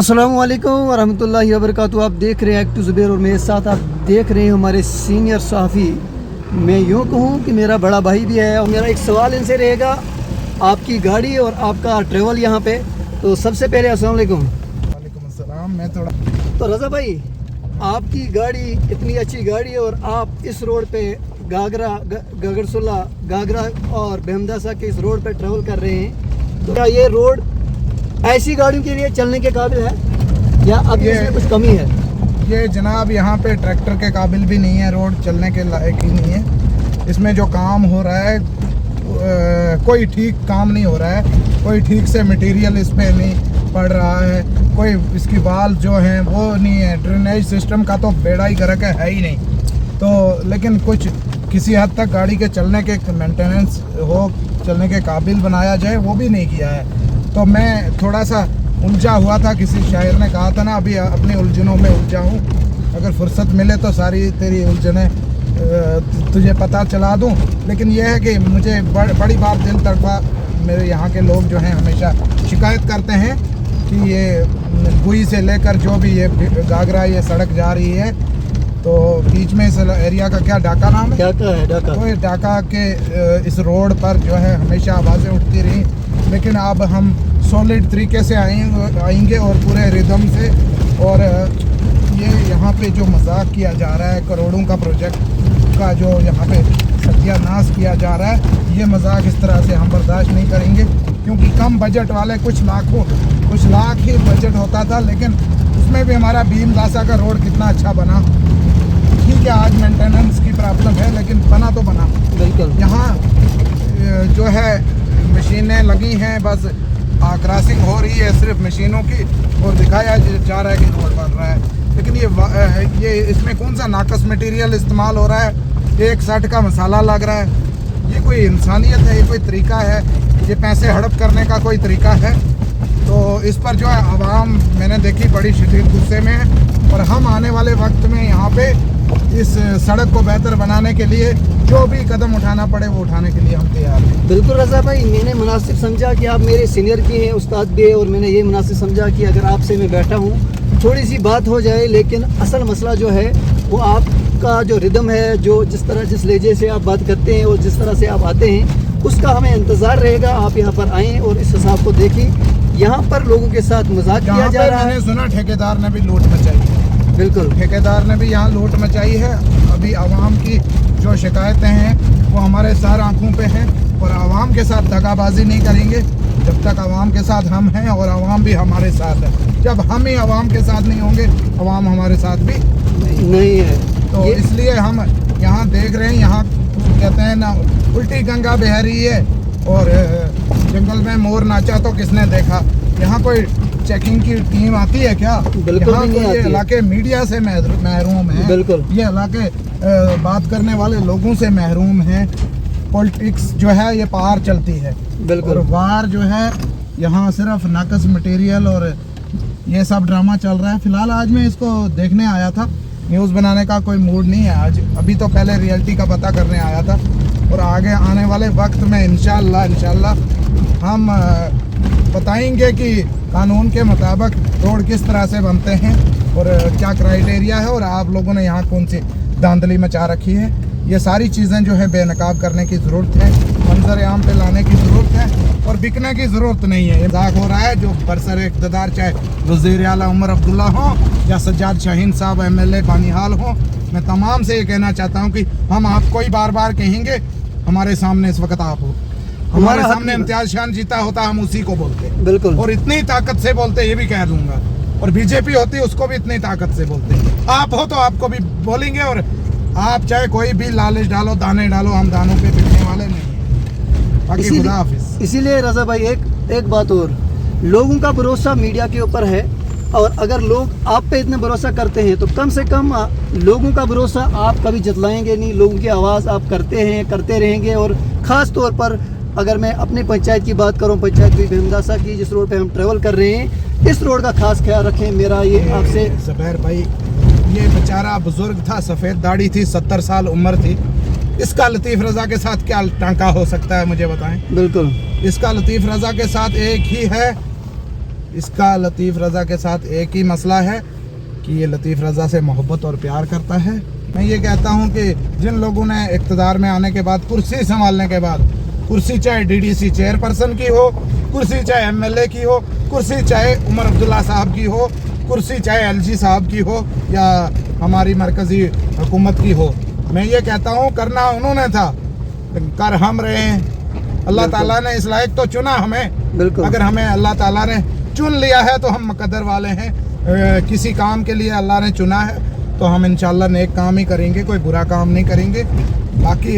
अस्सलामुअलैकुम वरहमतुल्लाहि वबरकातुहू। आप देख रहे हैं एक्टिव ज़ुबैर और मेरे साथ आप देख रहे हैं हमारे सीनियर सहाफ़ी। मैं यूँ कहूँ कि मेरा बड़ा भाई भी है और मेरा एक सवाल इनसे रहेगा, आपकी गाड़ी और आपका ट्रेवल यहाँ पे। तो सबसे पहले अस्सलाम वालेकुम। वालेकुम अस्सलाम। मैं थोड़ा तो रज़ा भाई, आपकी गाड़ी इतनी अच्छी गाड़ी है और आप इस रोड पे गागरसुल्ला गागरा और बेहमदासा के इस रोड पे ट्रेवल कर रहे हैं, तो क्या ये रोड ऐसी गाड़ियों के लिए चलने के काबिल है या अभी इसमें कुछ कमी है? ये जनाब यहाँ पे ट्रैक्टर के काबिल भी नहीं है, रोड चलने के लायक ही नहीं है। इसमें जो काम हो रहा है कोई ठीक काम नहीं हो रहा है, कोई ठीक से मटेरियल इस पर नहीं पड़ रहा है, कोई इसकी बाल जो हैं वो नहीं है। ड्रेनेज सिस्टम का तो बेड़ा ही गर्क है ही नहीं। तो लेकिन कुछ किसी हद तक गाड़ी के चलने के मेंटेनेंस हो, चलने के काबिल बनाया जाए, वो भी नहीं किया है। तो मैं थोड़ा सा उलझा हुआ था। किसी शायर ने कहा था ना, अभी अपनी उलझनों में उलझा हूँ, अगर फुर्सत मिले तो सारी तेरी उलझनें तुझे पता चला दूँ। लेकिन यह है कि मुझे बड़ी बार दिल तड़पा। मेरे यहाँ के लोग जो हैं हमेशा शिकायत करते हैं कि ये बुई से लेकर जो भी ये गागरा ये सड़क जा रही है, तो बीच में इस एरिया का क्या डाका नाम है? डाका है, डाका। तो ये डाका के इस रोड पर जो है हमेशा आवाज़ें उठती रही। लेकिन अब हम सॉलिड तरीके से आएंगे और पूरे रिदम से। और ये यहाँ पे जो मजाक किया जा रहा है, करोड़ों का प्रोजेक्ट का जो यहाँ पे सत्यानाश किया जा रहा है, ये मजाक इस तरह से हम बर्दाश्त नहीं करेंगे। क्योंकि कम बजट वाले कुछ लाख ही बजट होता था, लेकिन उसमें भी हमारा भीमदासा का रोड कितना अच्छा बना। ठीक है, आज मेंटेनेंस की प्रॉब्लम है, लेकिन बना तो बना। बिल्कुल। यहाँ जो है मशीनें लगी हैं, बस क्रॉसिंग हो रही है सिर्फ मशीनों की, और दिखाया जा रहा है कि रोड बन रहा है। लेकिन ये इसमें कौन सा नाकस मटेरियल इस्तेमाल हो रहा है? एक सट का मसाला लग रहा है। ये कोई इंसानियत है? ये कोई तरीका है? ये पैसे हड़प करने का कोई तरीका है? तो इस पर जो है आवाम मैंने देखी बड़ी शदीद गुस्से में है। और हम आने वाले वक्त में यहाँ पे इस सड़क को बेहतर बनाने के लिए जो भी कदम उठाना पड़े वो उठाने के लिए हम तैयार हैं। बिल्कुल रज़ा भाई, मैंने मुनासिब समझा कि आप मेरे सीनियर भी हैं, उस्ताद भी है, और मैंने ये मुनासिब समझा कि अगर आपसे मैं बैठा हूँ थोड़ी सी बात हो जाए। लेकिन असल मसला जो है वो आपका जो रिदम है, जो जिस लहजे से आप बात करते हैं और जिस तरह से आप आते हैं, उसका हमें इंतज़ार रहेगा। आप यहाँ पर आएँ और इस हिसाब को देखें। यहाँ पर लोगों के साथ मजाक किया जा रहा है। मैंने सुना ठेकेदार ने भी लूट मचाई है। बिल्कुल, ठेकेदार ने भी यहाँ लूट मचाई है। अभी आवाम की जो शिकायतें हैं वो हमारे सार आंखों पे हैं, और आवाम के साथ दगाबाजी नहीं करेंगे जब तक आवाम के साथ हम हैं और आवाम भी हमारे साथ है। जब हम ही आवाम के साथ नहीं होंगे, आवाम हमारे साथ भी नहीं है। तो इसलिए हम यहाँ देख रहे हैं, यहाँ कहते हैं ना, उल्टी गंगा बह रही है और जंगल में मोर नाचा तो किसने देखा। यहाँ कोई चेकिंग की टीम आती है क्या? बिल्कुल नहीं आती है। ये इलाके मीडिया से महरूम है। बिल्कुल, ये इलाके बात करने वाले लोगों से महरूम हैं। पॉलिटिक्स जो है ये पार चलती है। बिल्कुल। और वार जो है यहाँ सिर्फ नाकस मटेरियल और ये सब ड्रामा चल रहा है। फिलहाल आज मैं इसको देखने आया था, न्यूज़ बनाने का कोई मूड नहीं है आज। अभी तो पहले रियलिटी का पता करने आया था, और आगे आने वाले वक्त में इंशाल्लाह हम बताएंगे कि कानून के मुताबिक रोड किस तरह से बनते हैं और क्या क्राइटेरिया है, और आप लोगों ने यहाँ कौन सी धांधली मचा रखी है। ये सारी चीज़ें जो है बेनकाब करने की ज़रूरत है, मंजर आम पे लाने की ज़रूरत है, और बिकने की ज़रूरत नहीं है। मजाक हो रहा है जो बरसर इक़्तिदार, चाहे वज़ीर आला उमर अब्दुल्ला हो या सज्जाद शाहीन साहब MLA बानिहाल हो, मैं तमाम से ये कहना चाहता हूँ कि हम आपको ही बार बार कहेंगे, हमारे सामने इस वक्त आप हो। हमारे सामने इम्तियाज शान जीता होता, हम उसी को बोलते। बिल्कुल। और इतनी ताकत से बोलते, ये भी कह दूंगा। और बीजेपी होती उसको भी इतनी ताकत से बोलते। आप हो तो आपको भी बोलेंगे, और आप चाहे कोई भी लालच डालो, दाने डालो, हम दानों पे बिकने वाले नहीं हैं। बाकी खुदा हाफिज। इसीलिए रज़ा भाई एक बात और, लोगों का भरोसा मीडिया के ऊपर है, और अगर लोग आप पे इतने भरोसा करते हैं तो कम से कम लोगों का भरोसा आप कभी जतलाएंगे नहीं। लोगों की आवाज़ आप करते रहेंगे। और ख़ास तौर पर अगर मैं अपनी पंचायत की बात करूं, पंचायत भी बेहमदासा की, जिस रोड पे हम ट्रेवल कर रहे हैं, इस रोड का खास ख्याल रखें। मेरा ये आपसे ज़ुबैर भाई, ये बेचारा बुजुर्ग था, सफ़ेद दाढ़ी थी, 70 साल उम्र थी। इसका लतीफ़ रज़ा के साथ क्या टांका हो सकता है, मुझे बताएं। बिल्कुल, इसका लतीफ़ रज़ा के साथ एक ही है इसका लतीफ़ रज़ा के साथ एक ही मसला है कि ये लतीफ़ रज़ा से मोहब्बत और प्यार करता है। मैं ये कहता हूँ कि जिन लोगों ने इक़्तिदार में आने के बाद, कुर्सी संभालने के बाद, कुर्सी चाहे डीडीसी चेयरपर्सन की हो, कुर्सी चाहे एमएलए की हो, कुर्सी चाहे उमर अब्दुल्ला साहब की हो, कुर्सी चाहे एलजी साहब की हो या हमारी मरकज़ी हुकूमत की हो, मैं ये कहता हूँ करना उन्होंने था, कर हम रहे हैं। अल्लाह ताला ने इस लायक तो चुना हमें। बिल्कुल। अगर हमें अल्लाह ताला ने चुन लिया है तो हम मुकद्दर वाले हैं। किसी काम के लिए अल्लाह ने चुना है तो हम इंशाल्लाह नेक काम ही करेंगे, कोई बुरा काम नहीं करेंगे। बाकी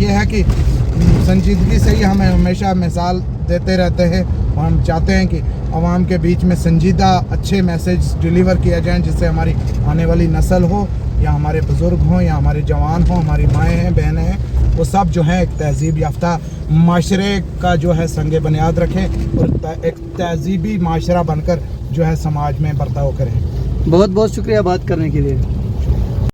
ये है कि संजीदगी से ही हमें हमेशा मिसाल देते रहते हैं और हम चाहते हैं कि आवाम के बीच में संजीदा अच्छे मैसेज डिलीवर किया जाए, जिससे हमारी आने वाली नस्ल हो या हमारे बुज़ुर्ग हों या हमारे जवान हों, हमारी माएँ हैं, बहनें हैं, वो सब जो है एक तहज़ीब याफ्ता माशरे का जो है संग बुनियाद रखें और एक तहज़ीबी माशरा बनकर जो है समाज में बर्ताव करें। बहुत बहुत शुक्रिया बात करने के लिए।